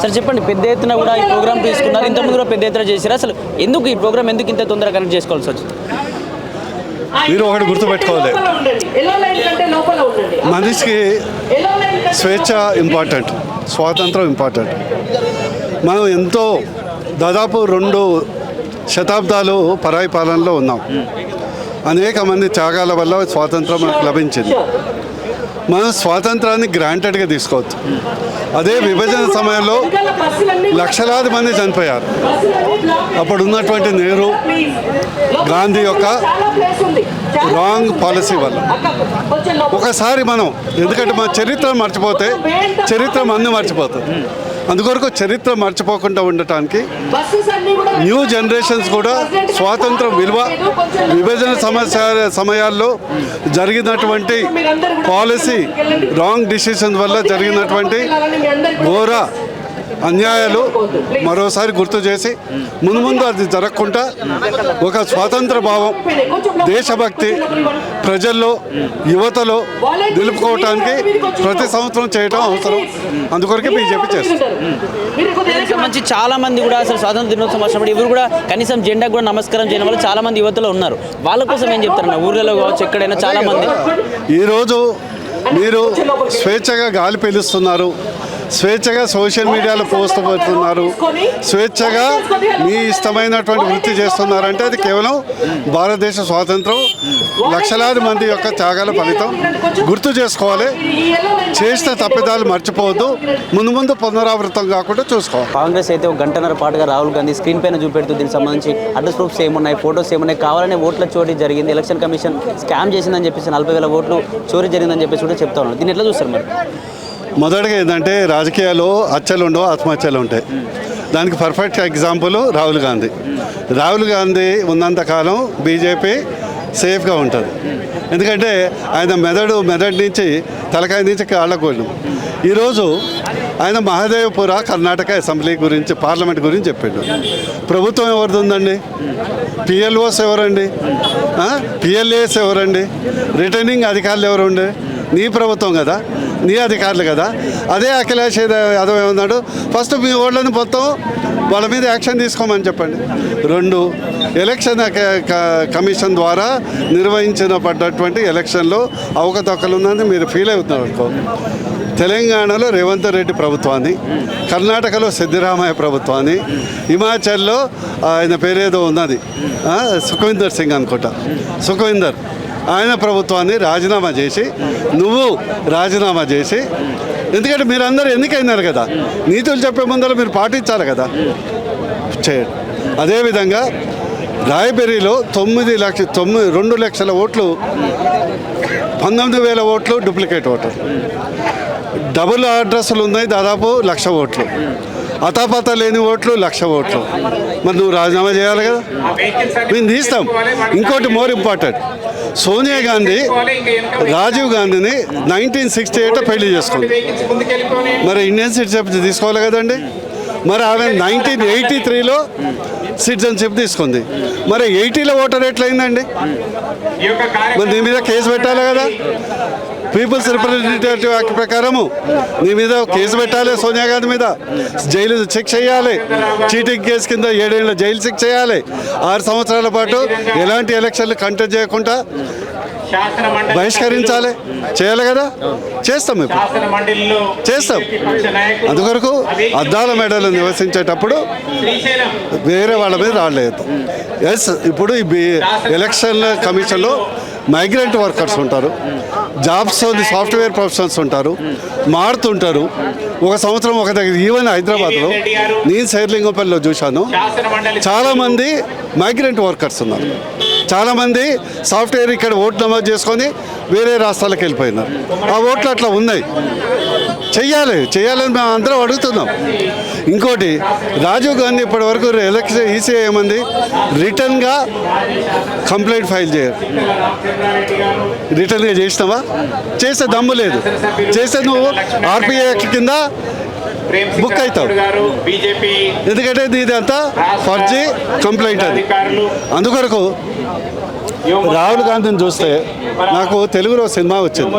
Sir చెప్పండి, పెద్ద ఎత్తున కూడా ఈ ప్రోగ్రామ్ తీసుకున్నారు, ఇంతకుముందు కూడా పెద్ద ఎత్తున చేశారు. అసలు ఎందుకు ఈ ప్రోగ్రామ్ ఎందుకు ఇంత తొందరగా కనెక్ట్ చేసుకోవాల్సి వచ్చింది? మీరు ఒకటి గుర్తుపెట్టుకోవాలి, మనిషికి స్వేచ్ఛ ఇంపార్టెంట్, స్వాతంత్రం ఇంపార్టెంట్. మనం ఎంతో దాదాపు 2 శతాబ్దాలు పరాయి పాలనలో ఉన్నాం. అనేక మంది త్యాగాల వల్ల స్వాతంత్రం మనకు లభించింది. మనం స్వాతంత్రాన్ని గ్రాంటెడ్గా తీసుకోవచ్చు. అదే విభజన సమయంలో లక్షలాది మంది చనిపోయారు. అప్పుడు ఉన్నటువంటి నెహ్రూ, గాంధీ యొక్క రాంగ్ పాలసీ వల్ల. ఒకసారి మనం, ఎందుకంటే మన చరిత్ర మర్చిపోతే చరిత్ర అన్నీ మర్చిపోతుంది. అందుకొరకు చరిత్ర మర్చిపోకుండా ఉండటానికి న్యూ జనరేషన్స్ కూడా స్వాతంత్రం విలువ, విభజన సమయాల్లో జరిగినటువంటి పాలసీ రాంగ్ డిసిషన్ వల్ల జరిగినటువంటి ఘోర అన్యాయాలు మరోసారి గుర్తు చేసి ముందు అది జరగకుండా ఒక స్వాతంత్ర భావం, దేశభక్తి ప్రజల్లో, యువతలో నిలుపుకోవటానికి ప్రతి సంవత్సరం చేయటం అవసరం. అందుకొరకే బీజేపీ చేస్తుంది. మంచి చాలా మంది కూడా అసలు స్వాతంత్ర దినోత్సవం వచ్చినప్పుడు ఎవరు కూడా కనీసం జెండాకు కూడా నమస్కారం చేయడం వల్ల చాలా మంది యువతలో ఉన్నారు. వాళ్ళ కోసం ఏం చెప్తారన్న? ఊర్లలో కావచ్చు, ఎక్కడైనా చాలా మంది ఈరోజు మీరు స్వేచ్ఛగా గాలి పీలుస్తున్నారు, స్వేచ్ఛగా సోషల్ మీడియాలో పోస్ట్ పెడుతున్నారు, స్వేచ్ఛగా మీ ఇష్టమైనటువంటి వృత్తి చేస్తున్నారంటే అది కేవలం భారతదేశ స్వాతంత్రం, లక్షలాది మంది యొక్క త్యాగాల ఫలితం. గుర్తు చేసుకోవాలి, చేసిన తప్పిదాలు మర్చిపోవద్దు, ముందు పునరావృతం కాకుండా చూసుకోవాలి. కాంగ్రెస్ అయితే 1.5 గంటల పాటుగా రాహుల్ గాంధీ స్క్రీన్ పైన చూపెడుతూ దీనికి సంబంధించి అడ్రస్ ప్రూఫ్స్ ఏమున్నాయి, ఫోటోస్ ఏమున్నాయి, కావాలనే ఓట్ల చోరీ జరిగింది, ఎలక్షన్ కమిషన్ స్కామ్ చేసిందని చెప్పేసి 40,000 ఓట్లు చోరీ జరిగిందని చెప్పేసి కూడా చెప్తా ఉన్నారు. దీన్ని ఎట్లా చూస్తారు మరి? మొదటిగా ఏంటంటే, రాజకీయాల్లో హత్యలు ఉండవు, ఆత్మహత్యలు ఉంటాయి. దానికి పర్ఫెక్ట్ ఎగ్జాంపుల్ రాహుల్ గాంధీ. రాహుల్ గాంధీ ఉన్నంతకాలం బీజేపీ సేఫ్గా ఉంటుంది. ఎందుకంటే ఆయన మెదడు నుంచి, తలకాయ నుంచి కాళ్ళకు వెళ్ళాం. ఈరోజు ఆయన మహదేవపుర కర్ణాటక అసెంబ్లీ గురించి, పార్లమెంట్ గురించి చెప్పిండు. ప్రభుత్వం ఎవరిది ఉందండి? పిఎల్ఓస్ ఎవరండి? పిఎల్ఏస్ ఎవరండి? రిటర్నింగ్ అధికారులు ఎవరు ఉండే? నీ ప్రభుత్వం కదా, నీ అధికారులు కదా. అదే అఖిలేష్ యాదవ్ ఏమన్నాడు? ఫస్ట్ మీ ఓట్లను మొత్తం వాళ్ళ మీద యాక్షన్ తీసుకోమని చెప్పండి. 2 ఎలక్షన్ కమిషన్ ద్వారా నిర్వహించబడ్డటువంటి ఎలక్షన్లో అవకతవకలు ఉందని మీరు ఫీల్ అవుతున్నారు అనుకో. తెలంగాణలో రేవంత్ రెడ్డి ప్రభుత్వాన్ని, కర్ణాటకలో సిద్ధరామయ్య ప్రభుత్వాన్ని, హిమాచల్లో ఆయన పేరేదో ఉన్నది, సుఖ్వీందర్ సింగ్ అనుకుంటా, సుఖ్వీందర్, ఆయన ప్రభుత్వాన్ని రాజీనామా చేసి, నువ్వు రాజీనామా చేసి, ఎందుకంటే మీరు అందరూ ఎన్నికైనారు కదా, నీతులు చెప్పే ముందర మీరు పాటించాలి కదా, చేయండి. అదేవిధంగా రాయబెరీలో 2 లక్షల ఓట్లు, 19,000 ఓట్లు డూప్లికేట్ ఓట్లు, డబుల్ అడ్రస్లు ఉన్నాయి దాదాపు 1,00,000 ఓట్లు, అతాపత లేని ఓట్లు 1,00,000 ఓట్లు. మరి నువ్వు రాజీనామా చేయాలి కదా, మేము తీస్తాం. ఇంకోటి మోర్ ఇంపార్టెంట్, సోనియా గాంధీ రాజీవ్ గాంధీని 1968 పెళ్లి చేసుకుంది. మరి ఇండియన్ సిటిజన్షిప్ తీసుకోవాలి కదండి. మరి ఆమె 1983లో సిటిజన్షిప్ తీసుకుంది. మరి 80లో ఓటర్ ఎట్లయిందండి? మరి నీ మీద కేసు పెట్టాలి కదా. పీపుల్స్ రిప్రజెంటేటివ్ యాక్ట్ ప్రకారము నీ మీద కేసు పెట్టాలి, సోనియా గాంధీ మీద జైలు శిక్ష చేయాలి, చీటింగ్ కేసు కింద 7 ఏళ్ళ జైలు శిక్ష చేయాలి, 6 సంవత్సరాల పాటు ఎలాంటి ఎలక్షన్లు కంటెస్ట్ చేయకుండా బహిష్కరించాలి, చేయాలి కదా. చేస్తాం, ఇప్పుడు చేస్తాం. అందుకొరకు అద్దాల మేడలో నివసించేటప్పుడు వేరే వాళ్ళ మీద రాలేదు. ఎస్, ఇప్పుడు ఈ ఎలక్షన్ కమిషన్లో మైగ్రెంట్ వర్కర్స్ ఉంటారు, జాబ్స్ సాఫ్ట్వేర్ ప్రొఫెషనల్స్ ఉంటారు, మారుతుంటారు. ఒక సంవత్సరం ఒక దగ్గర, ఈవెన్ హైదరాబాద్లో నేను శేర్లింగంపల్లిలో చూశాను, చాలామంది మైగ్రెంట్ వర్కర్స్ ఉన్నారు. చాలామంది సాఫ్ట్వేర్ ఇక్కడ ఓట్లు నమోదు చేసుకొని వేరే రాష్ట్రాలకు వెళ్ళిపోయినారు. ఆ ఓట్లు అట్లా ఉన్నాయి. చెయ్యాలని మేము అందరం అడుగుతున్నాం. ఇంకోటి, రాజీవ్ గాంధీ ఇప్పటి వరకు ఎలక్షన్ ఈసీఐ ఏమంది? రిటర్న్గా కంప్లైంట్ ఫైల్ చేయరు. రిటర్న్గా చేసినావా? చేస్తే దమ్ము లేదు. చేస్తే నువ్వు ఆర్పిఐ యాక్ట్ కింద బుక్ అవుతావు. ఎందుకంటే ఇదంతా ఫర్జీ కంప్లైంట్ అది. అందుకొరకు రాహుల్ గాంధీని చూస్తే నాకు తెలుగులో సినిమా వచ్చింది,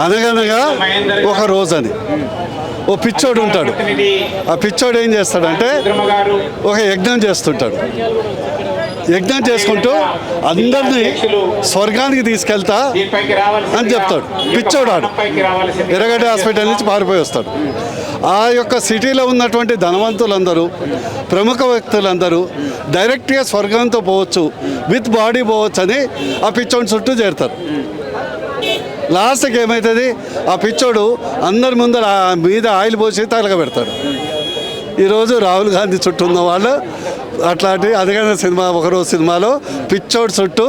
అనగనగా ఒక రోజు అని. ఓ పిచ్చోడు ఉంటాడు. ఆ పిచ్చోడు ఏం చేస్తాడంటే ఒక యజ్ఞం చేస్తుంటాడు. యజ్ఞం చేసుకుంటూ అందరినీ స్వర్గానికి తీసుకెళ్తా అని చెప్తాడు. పిచ్చోడాడు ఎర్రగడ్డ హాస్పిటల్ నుంచి పారిపోయి వస్తాడు. ఆ యొక్క సిటీలో ఉన్నటువంటి ధనవంతులందరూ, ప్రముఖ వ్యక్తులందరూ డైరెక్ట్గా స్వర్గంతో పోవచ్చు, విత్ బాడీ పోవచ్చు అని ఆ పిచ్చోడి చుట్టూ చేరుతారు. లాస్ట్కి ఏమవుతుంది, ఆ పిచ్చోడు అందరి ముందర మీద ఆయిల్ పోసి తగలబెడతాడు. ఈరోజు రాహుల్ గాంధీ చుట్టూ ఉన్న వాళ్ళు అట్లాంటి అదిగైన సినిమా, ఒకరోజు సినిమాలో పిచ్చోడు చుట్టూ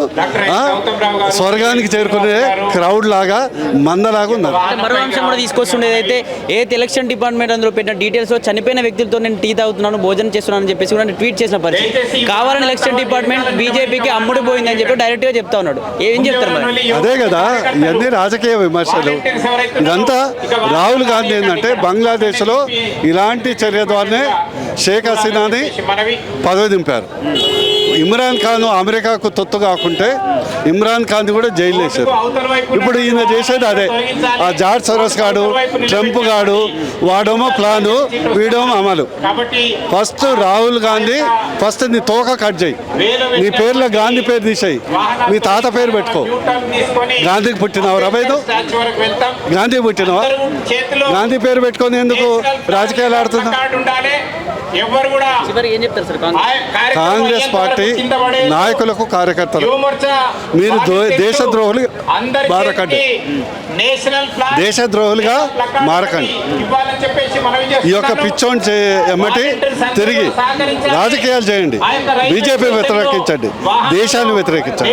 స్వర్గానికి చేరుకునే క్రౌడ్ లాగా మందలాగా ఉన్నారు. మరో అంశం కూడా తీసుకొస్తుండేది అయితే ఏదైతే ఎలక్షన్ డిపార్ట్మెంట్ అందులో పెట్టిన డీటెయిల్స్ చనిపోయిన వ్యక్తులతో నేను టీ తాగుతున్నాను, భోజనం చేస్తున్నాను అని చెప్పేసి కూడా ట్వీట్ చేసిన పరిస్థితి. కావాలని ఎలక్షన్ డిపార్ట్మెంట్ బీజేపీకి అమ్ముడు పోయిందని చెప్పి డైరెక్ట్గా చెప్తా ఉన్నాడు. ఏం చెప్తారు మరి? అదే కదా, ఇవన్నీ రాజకీయ విమర్శలు. ఇదంతా రాహుల్ గాంధీ ఏంటంటే బంగ్లాదేశ్లో ఇలాంటి చర్య ద్వారానే షేక్ హసీనాని పదవి దింపారు. ఇమ్రాన్ ఖాన్ అమెరికాకు తొత్తు కాకుంటే ఇమ్రాన్ ఖాన్ కూడా జైలు వేశారు. ఇప్పుడు ఈయన చేసేది అదే. ఆ జార్జ్ సరోస్ గాడు, ట్రంప్ గాడు, వాడేమో ప్లాను, వీడేమో అమలు. ఫస్ట్ రాహుల్ గాంధీ ఫస్ట్ నీ తోక కట్ చేయి, నీ పేర్లో గాంధీ పేరు తీసేయి, మీ తాత పేరు పెట్టుకో. గాంధీకి పుట్టినావు రబైదు, గాంధీ పుట్టినవా? గాంధీ పేరు పెట్టుకొని ఎందుకు రాజకీయాలు ఆడుతున్నా? కాంగ్రెస్ పార్టీ నాయకులకు, కార్యకర్తలు మీరు దేశద్రోహులు మారకండి, దేశద్రోహులుగా మారకండి. ఈ యొక్క పిచ్చోని ఎమ్మటి తిరిగి రాజకీయాలు చేయండి, బీజేపీ వ్యతిరేకించండి, దేశాన్ని వ్యతిరేకించండి.